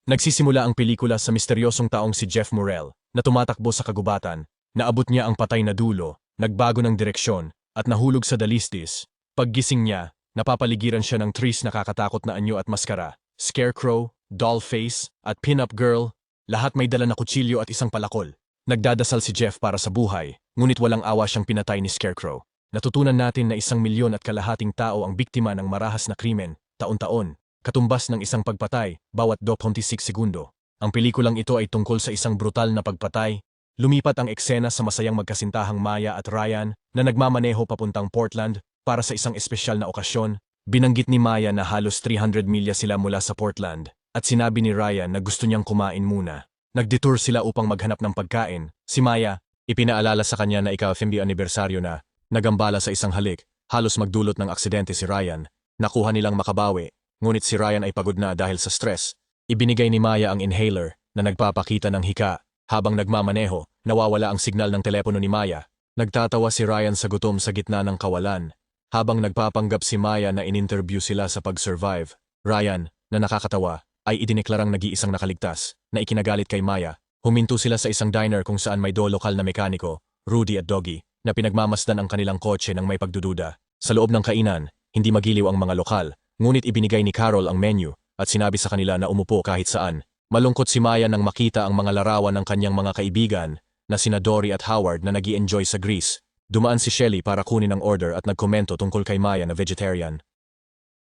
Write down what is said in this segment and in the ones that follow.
Nagsisimula ang pelikula sa misteryosong taong si Jeff Morrell na tumatakbo sa kagubatan, naabot niya ang patay na dulo, nagbago ng direksyon, at nahulog sa dalisdis. Paggising niya, napapaligiran siya ng tris nakakatakot na anyo at maskara, scarecrow, dollface, at pin-up girl, lahat may dala na kutsilyo at isang palakol. Nagdadasal si Jeff para sa buhay, ngunit walang awa siyang pinatay ni Scarecrow. Natutunan natin na 1,000,000 at kalahating tao ang biktima ng marahas na krimen, taon-taon, katumbas ng isang pagpatay, bawat 26 segundo. Ang pelikulang ito ay tungkol sa isang brutal na pagpatay. Lumipat ang eksena sa masayang magkasintahang Maya at Ryan na nagmamaneho papuntang Portland para sa isang espesyal na okasyon. Binanggit ni Maya na halos 300 milya sila mula sa Portland at sinabi ni Ryan na gusto niyang kumain muna. Nagdetour sila upang maghanap ng pagkain. Si Maya, ipinaalala sa kanya na ika-50 anibersaryo na, nagambala sa isang halik, halos magdulot ng aksidente si Ryan. Nakuha nilang makabawi, ngunit si Ryan ay pagod na dahil sa stress. Ibinigay ni Maya ang inhaler na nagpapakita ng hika. Habang nagmamaneho, nawawala ang signal ng telepono ni Maya. Nagtatawa si Ryan sa gutom sa gitna ng kawalan. Habang nagpapanggap si Maya na in-interview sila sa pag-survive, Ryan, na nakakatawa, ay idineklarang nag-iisang nakaligtas, na ikinagalit kay Maya. Huminto sila sa isang diner kung saan may lokal na mekaniko, Rudy at Doggy, na pinagmamasdan ang kanilang kotse ng may pagdududa. Sa loob ng kainan, hindi magiliw ang mga lokal, ngunit ibinigay ni Carol ang menu at sinabi sa kanila na umupo kahit saan. Malungkot si Maya nang makita ang mga larawan ng kanyang mga kaibigan na sina Dory at Howard na nag-i-enjoy sa Greece. Dumaan si Shelly para kunin ang order at nagkomento tungkol kay Maya na vegetarian.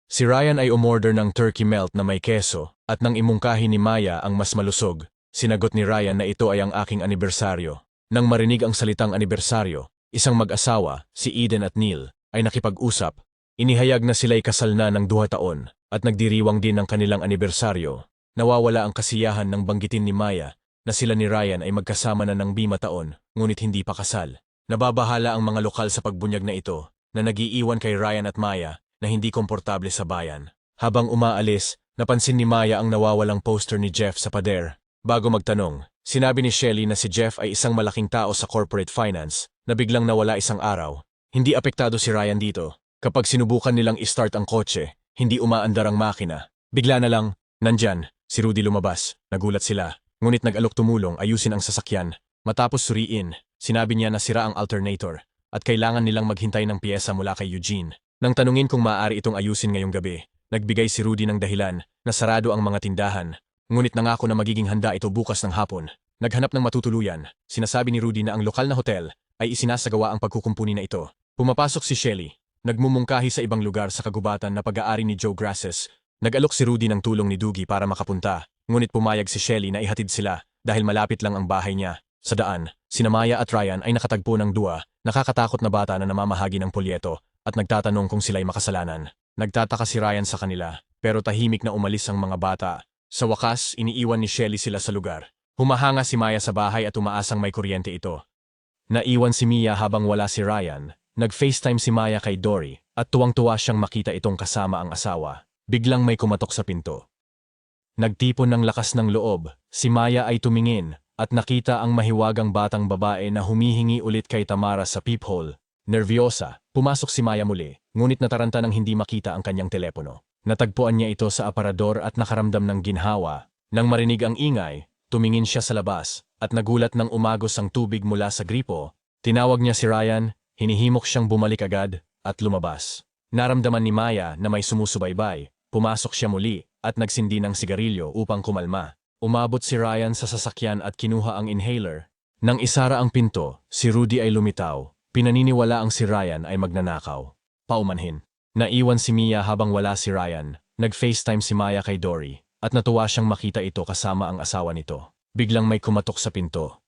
Si Ryan ay umorder ng turkey melt na may keso at nang imungkahi ni Maya ang mas malusog, sinagot ni Ryan na ito ay ang aking anibersaryo. Nang marinig ang salitang anibersaryo, isang mag-asawa, si Eden at Neil, ay nakipag-usap. Inihayag na sila'y kasal na ng 2 taon at nagdiriwang din ng kanilang anibersaryo. Nawawala ang kasiyahan nang banggitin ni Maya na sila ni Ryan ay magkasama na ng 5 taon, ngunit hindi pa kasal. Nababahala ang mga lokal sa pagbunyag na ito, na nagiiwan kay Ryan at Maya na hindi komportable sa bayan. Habang umaalis, napansin ni Maya ang nawawalang poster ni Jeff sa pader. Bago magtanong, sinabi ni Shelly na si Jeff ay isang malaking tao sa corporate finance na biglang nawala isang araw. Hindi apektado si Ryan dito. Kapag sinubukan nilang i-start ang kotse, hindi umaandar ang makina. Bigla na lang, nandyan. Si Rudy lumabas, nagulat sila, ngunit nag-alok tumulong ayusin ang sasakyan. Matapos suriin, sinabi niya na sira ang alternator at kailangan nilang maghintay ng piyesa mula kay Eugene. Nang tanungin kung maaari itong ayusin ngayong gabi, nagbigay si Rudy ng dahilan na sarado ang mga tindahan, ngunit nangako na magiging handa ito bukas ng hapon. Naghanap ng matutuluyan, sinasabi ni Rudy na ang lokal na hotel ay isinasagawa ang pagkukumpuni na ito. Pumapasok si Shelly, nagmumungkahi sa ibang lugar sa kagubatan na pag-aari ni Joe Grasses. Nag-alok si Rudy ng tulong ni Doogie para makapunta, ngunit pumayag si Shelly na ihatid sila dahil malapit lang ang bahay niya. Sa daan, sina Maya at Ryan ay nakatagpo ng 2 nakakatakot na bata na namamahagi ng polyeto at nagtatanong kung sila'y makasalanan. Nagtataka si Ryan sa kanila, pero tahimik na umalis ang mga bata. Sa wakas, iniiwan ni Shelly sila sa lugar. Humahanga si Maya sa bahay at umaasang may kuryente ito. Naiwan si Mia habang wala si Ryan. Nag-FaceTime si Maya kay Dory at tuwang-tuwa siyang makita itong kasama ang asawa. Biglang may kumatok sa pinto. Nagtipon ng lakas ng loob, si Maya ay tumingin at nakita ang mahiwagang batang babae na humihingi ulit kay Tamara sa peephole. Nervyosa, pumasok si Maya muli, ngunit nataranta ng hindi makita ang kanyang telepono. Natagpuan niya ito sa aparador at nakaramdam ng ginhawa. Nang marinig ang ingay, tumingin siya sa labas at nagulat nang umagos ang tubig mula sa gripo. Tinawag niya si Ryan, hinihimok siyang bumalik agad at lumabas. Naramdaman ni Maya na may sumusubaybay. Pumasok siya muli at nagsindi ng sigarilyo upang kumalma. Umabot si Ryan sa sasakyan at kinuha ang inhaler. Nang isara ang pinto, si Rudy ay lumitaw. Pinaniniwala ang si Ryan ay magnanakaw. Paumanhin. Naiwan si Mia habang wala si Ryan. Nag-FaceTime si Maya kay Dory at natuwa siyang makita ito kasama ang asawa nito. Biglang may kumatok sa pinto.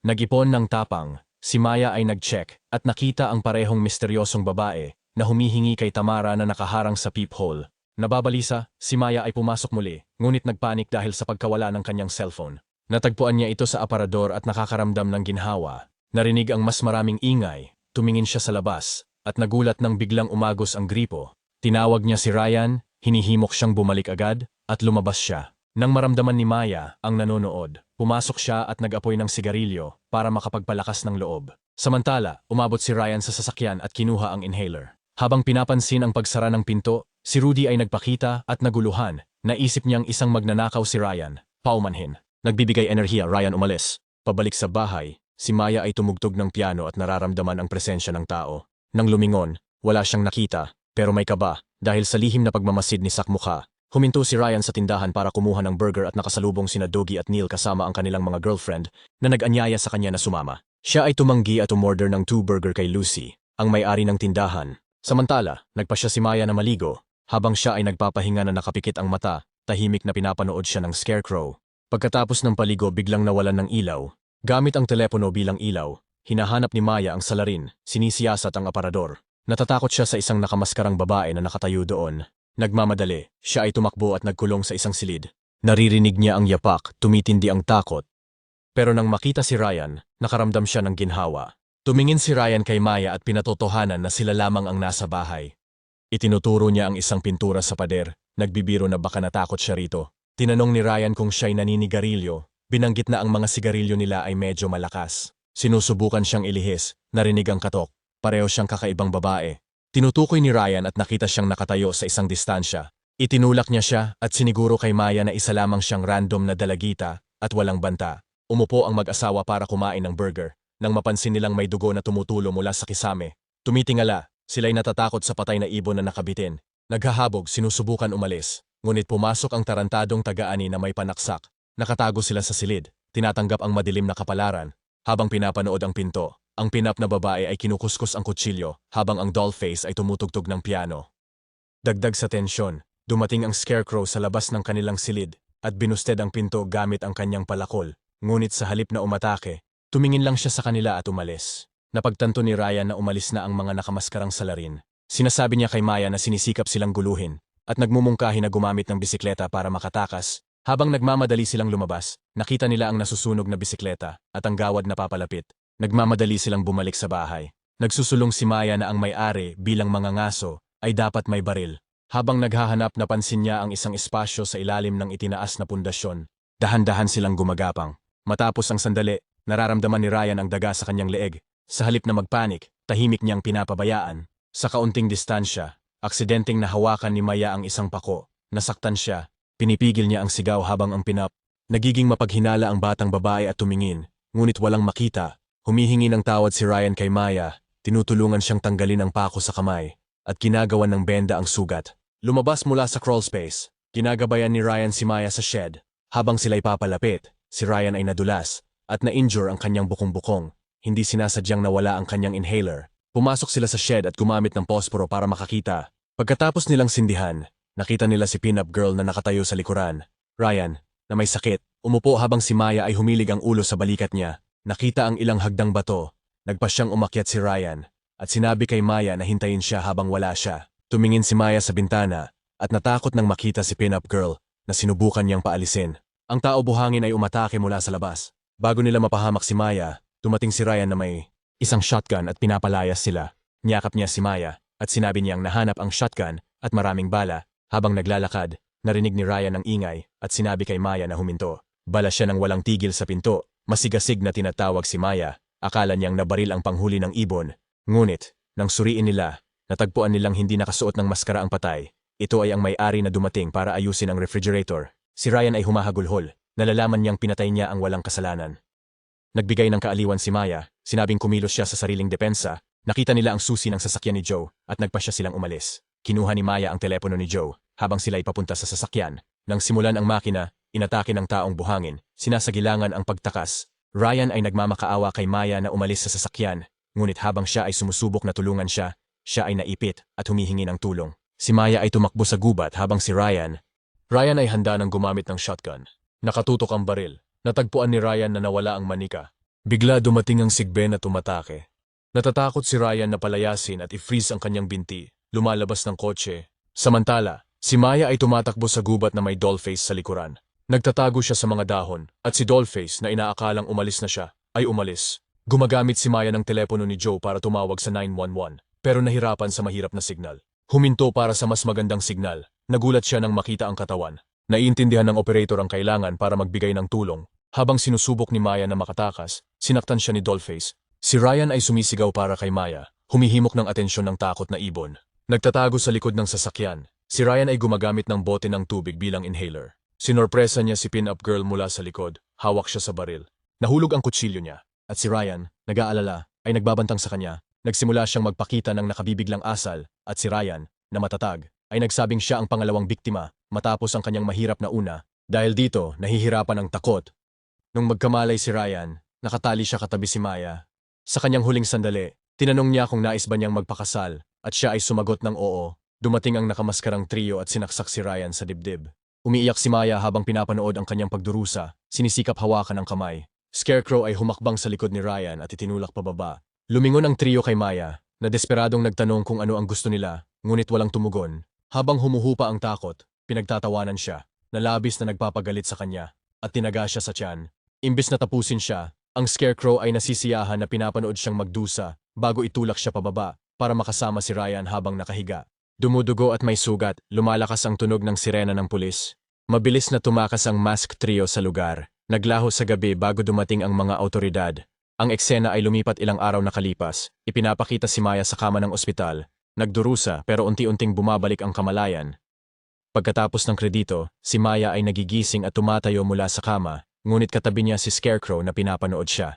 Nag-ipon ng tapang, si Maya ay nag-check at nakita ang parehong misteryosong babae na humihingi kay Tamara na nakaharang sa peephole. Nababalisa, si Maya ay pumasok muli, ngunit nagpanik dahil sa pagkawala ng kanyang cellphone. Natagpuan niya ito sa aparador at nakakaramdam ng ginhawa. Narinig ang mas maraming ingay, tumingin siya sa labas, at nagulat nang biglang umagos ang gripo. Tinawag niya si Ryan, hinihimok siyang bumalik agad, at lumabas siya. Nang maramdaman ni Maya ang nanonood, pumasok siya at nag-apoy ng sigarilyo para makapagpalakas ng loob. Samantala, umabot si Ryan sa sasakyan at kinuha ang inhaler. Habang pinapansin ang pagsara ng pinto, si Rudy ay nagpakita at naguluhan. Naisip niyang isang magnanakaw si Ryan, paumanhin. Nagbibigay enerhiya, Ryan umalis. Pabalik sa bahay, si Maya ay tumugtog ng piano at nararamdaman ang presensya ng tao. Nang lumingon, wala siyang nakita, pero may kaba dahil sa lihim na pagmamasid ni Sakmukha. Huminto si Ryan sa tindahan para kumuha ng burger at nakasalubong sina Dougie at Neil kasama ang kanilang mga girlfriend na nag-anyaya sa kanya na sumama. Siya ay tumanggi at umorder ng 2 burger kay Lucy, ang may-ari ng tindahan. Samantala, nagpa siya si Maya na maligo, habang siya ay nagpapahinga na nakapikit ang mata, tahimik na pinapanood siya ng scarecrow. Pagkatapos ng paligo biglang nawalan ng ilaw. Gamit ang telepono bilang ilaw, hinahanap ni Maya ang salarin, sinisiyasat ang aparador. Natatakot siya sa isang nakamaskarang babae na nakatayo doon. Nagmamadali, siya ay tumakbo at nagkulong sa isang silid. Naririnig niya ang yapak, tumitindi ang takot. Pero nang makita si Ryan, nakaramdam siya ng ginhawa. Tumingin si Ryan kay Maya at pinatotohanan na sila lamang ang nasa bahay. Itinuturo niya ang isang pintura sa pader, nagbibiro na baka natakot siya rito. Tinanong ni Ryan kung siya'y naninigarilyo, binanggit na ang mga sigarilyo nila ay medyo malakas. Sinusubukan siyang ilihis, narinig ang katok, pareho siyang kakaibang babae. Tinutukoy ni Ryan at nakita siyang nakatayo sa isang distansya. Itinulak niya siya at siniguro kay Maya na isa lamang siyang random na dalagita at walang banta. Umupo ang mag-asawa para kumain ng burger. Nang mapansin nilang may dugo na tumutulo mula sa kisame, tumitingala, sila'y natatakot sa patay na ibon na nakabitin. Naghahabog, sinusubukan umalis. Ngunit pumasok ang tarantadong taga-ani na may panaksak. Nakatago sila sa silid, tinatanggap ang madilim na kapalaran. Habang pinapanood ang pinto, ang pinap na babae ay kinukuskus ang kutsilyo habang ang dollface ay tumutugtog ng piano. Dagdag sa tensyon, dumating ang scarecrow sa labas ng kanilang silid at binusted ang pinto gamit ang kanyang palakol. Ngunit sa halip na umatake, tumingin lang siya sa kanila at umalis. Napagtanto ni Ryan na umalis na ang mga nakamaskarang salarin. Sinasabi niya kay Maya na sinisikap silang guluhin at nagmumungkahi na gumamit ng bisikleta para makatakas. Habang nagmamadali silang lumabas, nakita nila ang nasusunog na bisikleta at ang gawad na papalapit. Nagmamadali silang bumalik sa bahay. Nagsusulong si Maya na ang may-ari bilang mga ngaso ay dapat may baril. Habang naghahanap napansin niya ang isang espasyo sa ilalim ng itinaas na pundasyon. Dahan-dahan silang gumagapang. Matapos ang sandali, nararamdaman ni Ryan ang daga sa kanyang leeg. Sa halip na magpanik, tahimik niyang pinapabayaan. Sa kaunting distansya, aksidenteng nahawakan ni Maya ang isang pako. Nasaktan siya. Pinipigil niya ang sigaw habang ang pinap. Nagiging mapaghinala ang batang babae at tumingin, ngunit walang makita. Humihingi ng tawad si Ryan kay Maya, tinutulungan siyang tanggalin ang pako sa kamay, at ginagawan ng benda ang sugat. Lumabas mula sa crawl space, ginagabayan ni Ryan si Maya sa shed. Habang sila'y papalapit, si Ryan ay nadulas, at na-injure ang kanyang bukong-bukong. Hindi sinasadyang nawala ang kanyang inhaler. Pumasok sila sa shed at gumamit ng posporo para makakita. Pagkatapos nilang sindihan, nakita nila si pin-up girl na nakatayo sa likuran. Ryan, na may sakit, umupo habang si Maya ay humilig ang ulo sa balikat niya. Nakita ang ilang hagdang bato. Nagpa siyang umakyat si Ryan at sinabi kay Maya na hintayin siya habang wala siya. Tumingin si Maya sa bintana at natakot nang makita si pin-up girl na sinubukan niyang paalisin. Ang tao buhangin ay umatake mula sa labas. Bago nila mapahamak si Maya, dumating si Ryan na may isang shotgun at pinapalayas sila. Niyakap niya si Maya at sinabi niyang nahanap ang shotgun at maraming bala. Habang naglalakad, narinig ni Ryan ang ingay at sinabi kay Maya na huminto. Bala siya ng walang tigil sa pinto. Masigasig na tinatawag si Maya. Akala niyang nabaril ang panghuli ng ibon. Ngunit, nang suriin nila, natagpuan nilang hindi nakasuot ng maskara ang patay. Ito ay ang may-ari na dumating para ayusin ang refrigerator. Si Ryan ay humahagulhol. Nalalaman niyang pinatay niya ang walang kasalanan. Nagbigay ng kaaliwan si Maya. Sinabing kumilos siya sa sariling depensa. Nakita nila ang susi ng sasakyan ni Joe at nagpa siya silang umalis. Kinuha ni Maya ang telepono ni Joe habang sila'y papunta sa sasakyan. Nang simulan ang makina, inatake ng taong buhangin, sinasagilangan ang pagtakas. Ryan ay nagmamakaawa kay Maya na umalis sa sasakyan, ngunit habang siya ay sumusubok na tulungan siya, siya ay naipit at humihingi ng tulong. Si Maya ay tumakbo sa gubat habang si Ryan ay handa ng gumamit ng shotgun. Nakatutok ang baril. Natagpuan ni Ryan na nawala ang manika. Bigla dumating ang sigbe na tumatake. Natatakot si Ryan na palayasin at i-freeze ang kanyang binti. Lumalabas ng kotse. Samantala, si Maya ay tumatakbo sa gubat na may dollface sa likuran. Nagtatago siya sa mga dahon at si dollface na inaakalang umalis na siya ay umalis. Gumagamit si Maya ng telepono ni Joe para tumawag sa 911 pero nahirapan sa mahirap na signal. Huminto para sa mas magandang signal. Nagulat siya nang makita ang katawan. Naiintindihan ng operator ang kailangan para magbigay ng tulong. Habang sinusubok ni Maya na makatakas, sinaktan siya ni dollface. Si Ryan ay sumisigaw para kay Maya, humihimok ng atensyon ng takot na ibon. Nagtatago sa likod ng sasakyan. Si Ryan ay gumagamit ng bote ng tubig bilang inhaler. Sinorpresa niya si pin-up girl mula sa likod, hawak siya sa baril. Nahulog ang kutsilyo niya, at si Ryan, nag-aalala, ay nagbabantang sa kanya. Nagsimula siyang magpakita ng nakabibiglang asal, at si Ryan, na matatag, ay nagsabing siya ang pangalawang biktima matapos ang kanyang mahirap na una. Dahil dito, nahihirapan ang takot. Nung magkamalay si Ryan, nakatali siya katabi si Maya. Sa kanyang huling sandali, tinanong niya kung nais ba niyang magpakasal, at siya ay sumagot ng oo. Dumating ang nakamaskarang trio at sinaksak si Ryan sa dibdib. Umiiyak si Maya habang pinapanood ang kanyang pagdurusa, sinisikap hawakan ang kamay. Scarecrow ay humakbang sa likod ni Ryan at itinulak pababa. Lumingon ang trio kay Maya, na desperadong nagtanong kung ano ang gusto nila, ngunit walang tumugon. Habang humuhupa ang takot, pinagtatawanan siya, na labis na nagpapagalit sa kanya, at tinaga siya sa tiyan. Imbis na tapusin siya, ang Scarecrow ay nasisiyahan na pinapanood siyang magdusa bago itulak siya pababa para makasama si Ryan habang nakahiga. Dumudugo at may sugat, lumalakas ang tunog ng sirena ng pulis. Mabilis na tumakas ang masked trio sa lugar. Naglaho sa gabi bago dumating ang mga autoridad. Ang eksena ay lumipat ilang araw nakalipas. Ipinapakita si Maya sa kama ng ospital. Nagdurusa pero unti-unting bumabalik ang kamalayan. Pagkatapos ng kredito, si Maya ay nagigising at tumatayo mula sa kama, ngunit katabi niya si Scarecrow na pinapanood siya.